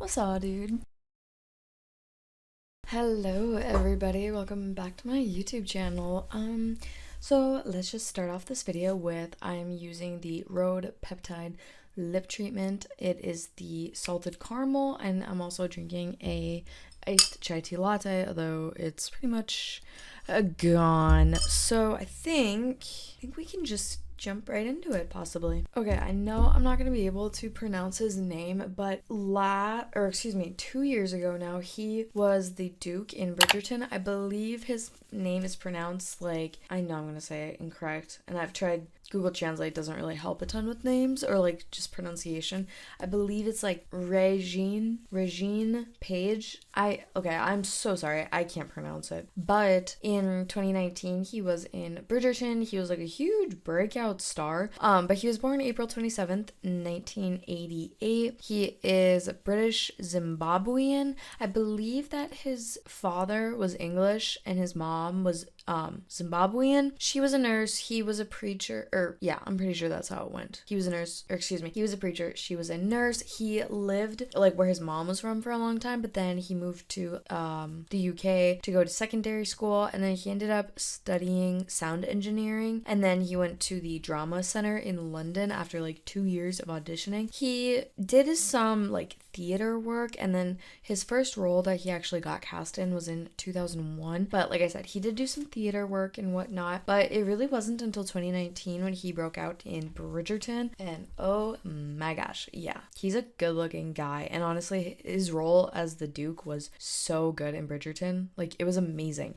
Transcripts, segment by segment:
What's up, dude? Hello, everybody. Welcome back to my YouTube channel. So let's just start off this video with I'm using the Rode Peptide lip treatment. It is the salted caramel, and I'm also drinking a iced chai tea latte, although it's pretty much gone. So I think we can just jump right into it, possibly. Okay, I know I'm not gonna be able to pronounce his name, but 2 years ago now, he was the Duke in Bridgerton. I believe his name is pronounced like, I know I'm gonna say it incorrect, and I've tried Google Translate, doesn't really help a ton with names or like just pronunciation. I believe it's like Regine Page. I'm so sorry, I can't pronounce it. But in 2019, he was in Bridgerton. He was like a huge breakout star. But he was born April 27th, 1988. He is British Zimbabwean. I believe that his father was English and his mom was Zimbabwean. She was a nurse. He was a preacher. I'm pretty sure that's how it went. He was a nurse, he was a preacher. She was a nurse. He lived like where his mom was from for a long time, but then he moved to the UK to go to secondary school, and then he ended up studying sound engineering, and then he went to the drama center in London after like 2 years of auditioning. He did some like theater work, and then his first role that he actually got cast in was in 2001. But like I said, he did do some theater work and whatnot, but it really wasn't until 2019 when he broke out in Bridgerton, and oh my gosh, yeah, he's a good looking guy, and honestly his role as the Duke was so good in Bridgerton. Like, it was amazing.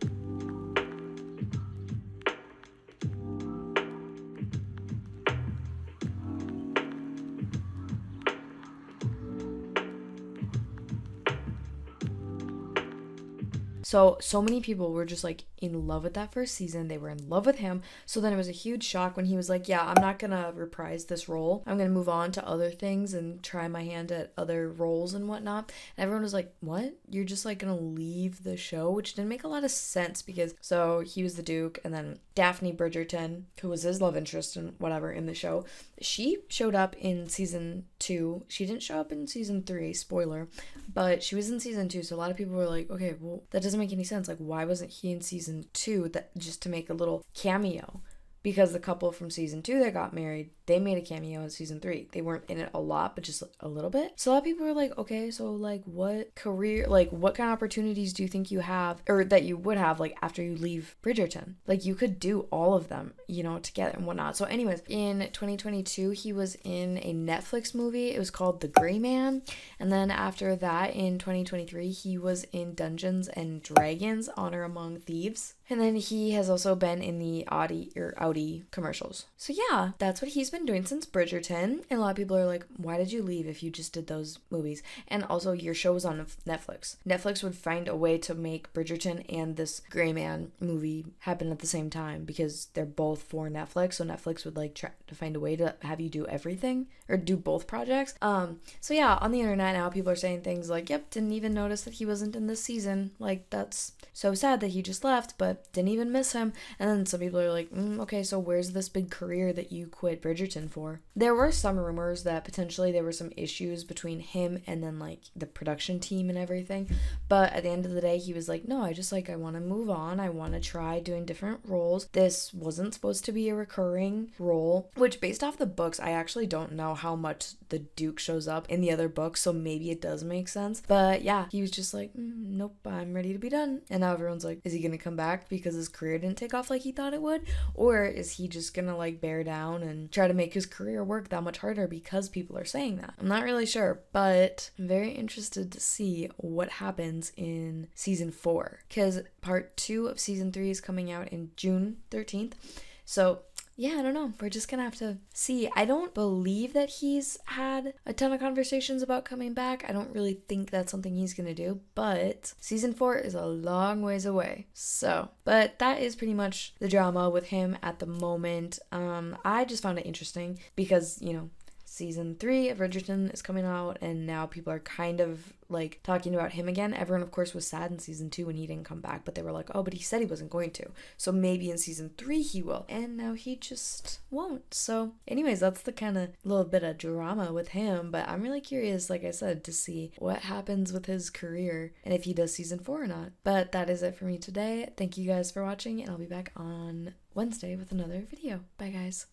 So many people were just like in love with that first season. They were in love with him. So then it was a huge shock when he was like, yeah, I'm not gonna reprise this role. I'm gonna move on to other things and try my hand at other roles and whatnot. And everyone was like, what? You're just like gonna leave the show? Which didn't make a lot of sense, because so he was the Duke, and then Daphne Bridgerton, who was his love interest and whatever in the show, she showed up in season 2. She didn't show up in season 3, spoiler, but she was in season 2. So a lot of people were like, okay, well, that doesn't make any sense. Like, why wasn't he in season 2 that just to make a little cameo? Because the couple from season 2 that got married, they made a cameo in season 3. They weren't in it a lot, but just a little bit. So a lot of people were like, okay, so like what career, like what kind of opportunities do you think you have, or that you would have, like after you leave Bridgerton? Like, you could do all of them, together and whatnot. So anyways, in 2022, he was in a Netflix movie. It was called The Gray Man. And then after that, in 2023, he was in Dungeons and Dragons: Honor Among Thieves. And then he has also been in the Audi commercials. So yeah, that's what he's been doing since Bridgerton. And a lot of people are like, why did you leave if you just did those movies? And also, your show was on Netflix. Netflix would find a way to make Bridgerton and this Gray Man movie happen at the same time, because they're both for Netflix. So Netflix would like try to find a way to have you do everything or do both projects. So yeah, on the internet now, people are saying things like, yep, didn't even notice that he wasn't in this season. Like, that's so sad that he just left, but didn't even miss him. And then some people are like, okay, so where's this big career that you quit Bridgerton for? There were some rumors that potentially there were some issues between him and then like the production team and everything, but at the end of the day, he was like, no, I want to move on. I want to try doing different roles. This wasn't supposed to be a recurring role, which based off the books, I actually don't know how much the Duke shows up in the other books, so maybe it does make sense. But yeah, he was just like, nope, I'm ready to be done. And now everyone's like, is he gonna come back because his career didn't take off like he thought it would? Or is he just gonna like bear down and try to make his career work that much harder because people are saying that? I'm not really sure, but I'm very interested to see what happens in season 4, because part 2 of season 3 is coming out in June 13th. So yeah, I don't know. We're just gonna have to see. I don't believe that he's had a ton of conversations about coming back. I don't really think that's something he's gonna do, but season 4 is a long ways away. So, but that is pretty much the drama with him at the moment. I just found it interesting because, season 3 of Bridgerton is coming out, and now people are kind of like talking about him again. Everyone, of course, was sad in season 2 when he didn't come back, but they were like, oh, but he said he wasn't going to. So maybe in season 3 he will. And now he just won't. So, anyways, that's the kind of little bit of drama with him. But I'm really curious, like I said, to see what happens with his career and if he does season 4 or not. But that is it for me today. Thank you guys for watching, and I'll be back on Wednesday with another video. Bye, guys.